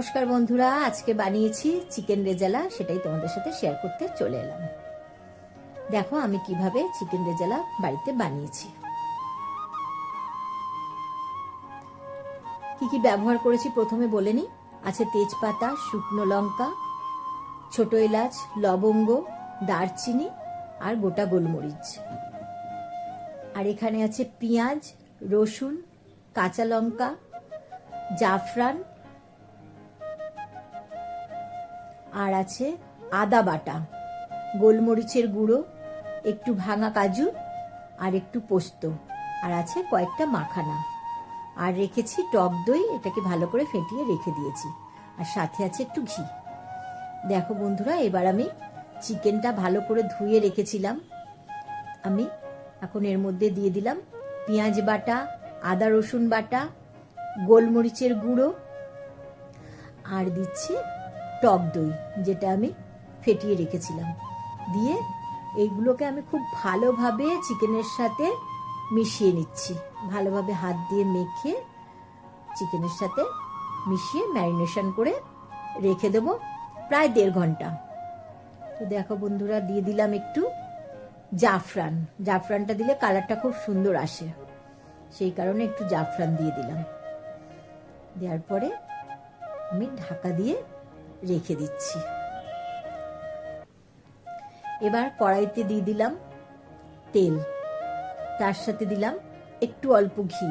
নমস্কার বন্ধুরা, আজকে বানিয়েছি চিকেন রেজালা, সেটাই তোমাদের সাথে শেয়ার করতে চলে এলাম। দেখো আমি কিভাবে চিকেন রেজালা বাড়িতে বানিয়েছি। কি কি ব্যবহার করেছি প্রথমে বলে নিই। আছে তেজপাতা, শুকনো লঙ্কা, ছোট এলাচ, লবঙ্গ, দারচিনি আর গোটা গোলমরিচ। আর এখানে আছে পেঁয়াজ, রসুন, কাঁচা লঙ্কা, জাফরান, আর আছে আদা বাটা, গোলমরিচের গুঁড়ো, একটু ভাঙা কাজু আর একটু পোস্ত, আর আছে কয়েকটা মাখানা। আর রেখেছি টক দই, এটাকে ভালো করে ফেটিয়ে রেখে দিয়েছি। আর সাথে আছে একটু ঘি। দেখো বন্ধুরা, এবার আমি চিকেনটা ভালো করে ধুয়ে রেখেছিলাম। আমি এখন এর মধ্যে দিয়ে দিলাম পেঁয়াজ বাটা, আদা রসুন বাটা, গোলমরিচের গুঁড়ো, আর দিচ্ছি টক দই যেটা আমি ফেটিয়ে রেখেছিলাম। দিয়ে এইগুলোকে আমি খুব ভালোভাবে চিকেনের সাথে মিশিয়ে নিচ্ছি। ভালোভাবে হাত দিয়ে মেখে চিকেনের সাথে মিশিয়ে ম্যারিনেশন করে রেখে দেব প্রায় 1.5 ঘন্টা। তো দেখো বন্ধুরা, দিয়ে দিলাম একটু জাফরান। জাফরানটা দিলে কালারটা খুব সুন্দর আসে, সেই কারণে একটু জাফরান দিয়ে দিলাম। দেওয়ার পরে আমি ঢাকা দিয়ে রেখে দিচ্ছি। এবার কড়াইতে দিয়ে দিলাম তেল, তার সাথে দিলাম একটু অল্প ঘি,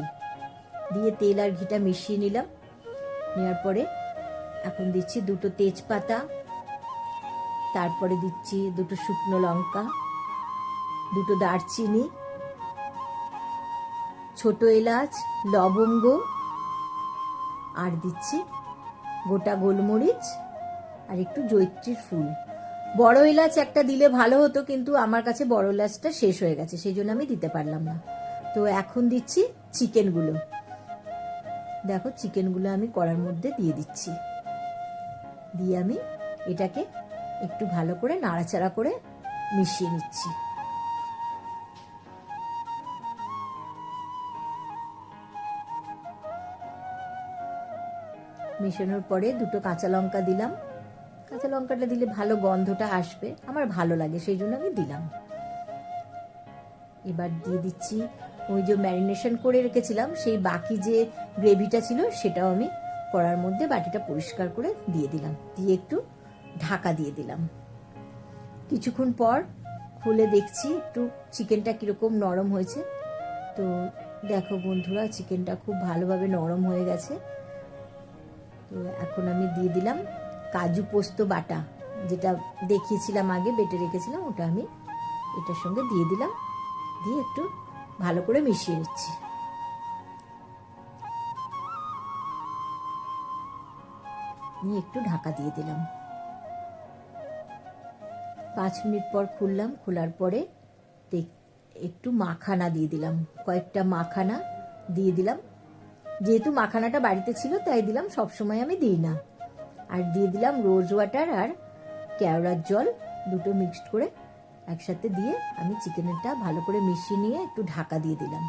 দিয়ে তেল আর ঘিটা মিশিয়ে নিলাম। নেওয়ার পরে এখন দিচ্ছি 2টো তেজপাতা, তারপরে দিচ্ছি 2টো শুকনো লঙ্কা, 2টো দারচিনি, ছোট এলাচ, লবঙ্গ, আর দিচ্ছি গোটা গোলমরিচ আর একটু জয়িত্রীর ফুল। বড় এলাচ একটা দিলে ভালো হতো, কিন্তু আমার কাছে বড় এলাচটা শেষ হয়ে গেছে, সেই জন্য আমি দিতে পারলাম না। তো এখন দিচ্ছি চিকেনগুলো। দেখো চিকেনগুলো আমি কড়ার মধ্যে দিয়ে দিচ্ছি। দিয়ে আমি এটাকে একটু ভালো করে নাড়াচাড়া করে মিশিয়ে নিচ্ছি। মেশানোর পরে 2টো কাঁচা লঙ্কা দিলাম। কাঁচা লঙ্কাটা দিলে ভালো গন্ধটা আসবে, আমার ভালো লাগে, সেই জন্য আমি দিলাম। এবার দিয়ে দিচ্ছি ওই যে ম্যারিনেশন করে রেখেছিলাম, সেই বাকি যে গ্রেভিটা ছিল সেটাও আমি কড়ার মধ্যে বাটিটা পরিষ্কার করে দিয়ে দিলাম। দিয়ে একটু ঢাকা দিয়ে দিলাম। কিছুক্ষণ পর খুলে দেখছি একটু চিকেনটা কিরকম নরম হয়েছে। তো দেখো বন্ধুরা, চিকেনটা খুব ভালোভাবে নরম হয়ে গেছে। তো এখন আমি দিয়ে দিলাম কাজু পোস্ত বাটা, যেটা দেখিয়েছিলাম আগে বেটে রেখেছিলাম, ওটা আমি এটার সঙ্গে দিয়ে দিলাম। দিয়ে একটু ভালো করে মিশিয়ে নিচ্ছি। নিয়ে একটু ঢাকা দিয়ে দিলাম। 5 মিনিট পর খুললাম। খোলার পরে একটু মাখানা দিয়ে দিলাম, কয়েকটা মাখানা দিয়ে দিলাম। যেহেতু মাখানাটা বাড়িতে ছিল তাই দিলাম, সবসময় আমি দিই না। আর দিয়ে দিলাম রোজ ওয়াটার আর কেওড়ার জল, 2টো মিক্সড করে একসাথে দিয়ে আমি চিকেনটা ভালো করে মিশিয়ে নিয়ে একটু ঢাকা দিয়ে দিলাম।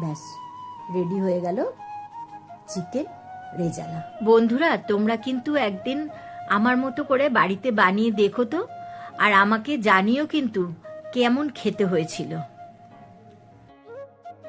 ব্যাস, রেডি হয়ে গেল চিকেন রেজালা। বন্ধুরা, তোমরা কিন্তু একদিন আমার মতো করে বাড়িতে বানিয়ে দেখো তো, আর আমাকে জানিও কিন্তু কেমন খেতে হয়েছিল।